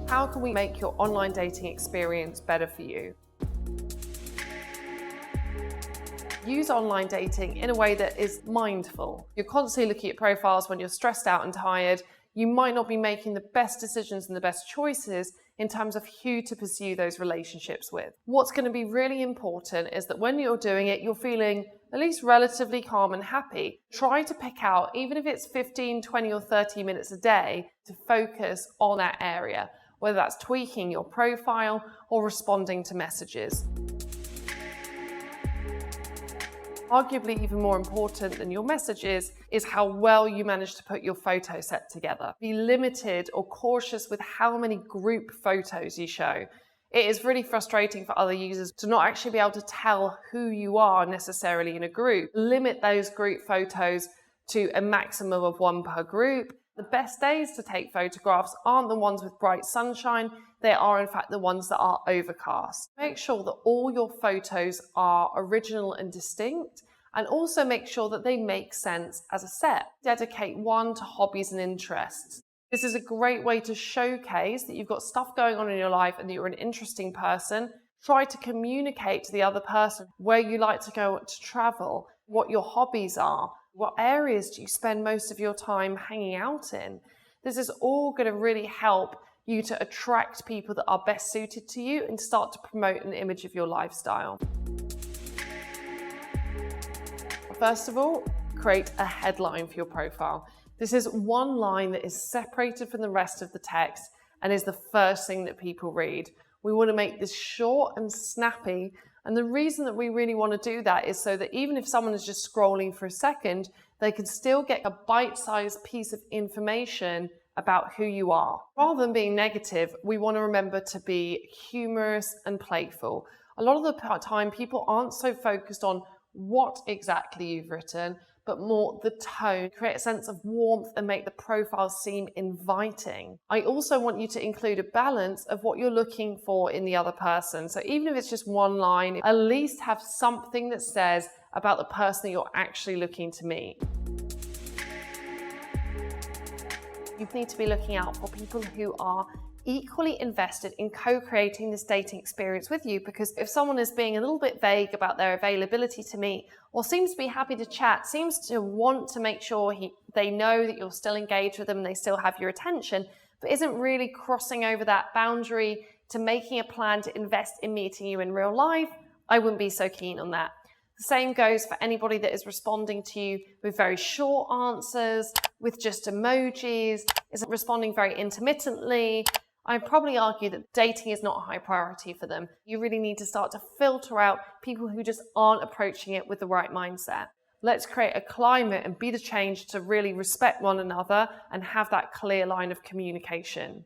How can we make your online dating experience better for you? Use online dating in a way that is mindful. You're constantly looking at profiles when you're stressed out and tired. You might not be making the best decisions and the best choices in terms of who to pursue those relationships with. What's going to be really important is that when you're doing it, you're feeling at least relatively calm and happy. Try to pick out, even if it's 15, 20 or 30 minutes a day, to focus on that area, whether that's tweaking your profile or responding to messages. Arguably even more important than your messages is how well you manage to put your photo set together. Be limited or cautious with how many group photos you show. It is really frustrating for other users to not actually be able to tell who you are necessarily in a group. Limit those group photos to a maximum of one per group. The best days to take photographs aren't the ones with bright sunshine, they are in fact the ones that are overcast. Make sure that all your photos are original and distinct, and also make sure that they make sense as a set. Dedicate one to hobbies and interests. This is a great way to showcase that you've got stuff going on in your life and that you're an interesting person. Try to communicate to the other person where you like to go to travel, what your hobbies are. What areas do you spend most of your time hanging out in? This is all going to really help you to attract people that are best suited to you and start to promote an image of your lifestyle. First of all, create a headline for your profile. This is one line that is separated from the rest of the text and is the first thing that people read. We want to make this short and snappy. And the reason that we really want to do that is so that even if someone is just scrolling for a second, they can still get a bite-sized piece of information about who you are. Rather than being negative, we want to remember to be humorous and playful. A lot of the time, people aren't so focused on what exactly you've written, but more the tone. Create a sense of warmth and make the profile seem inviting. I also want you to include a balance of what you're looking for in the other person. So even if it's just one line, at least have something that says about the person that you're actually looking to meet. You need to be looking out for people who are equally invested in co-creating this dating experience with you, because if someone is being a little bit vague about their availability to meet, or seems to be happy to chat, seems to want to make sure they know that you're still engaged with them and they still have your attention, but isn't really crossing over that boundary to making a plan to invest in meeting you in real life, I wouldn't be so keen on that. The same goes for anybody that is responding to you with very short answers, with just emojis, isn't responding very intermittently. I'd probably argue that dating is not a high priority for them. You really need to start to filter out people who just aren't approaching it with the right mindset. Let's create a climate and be the change to really respect one another and have that clear line of communication.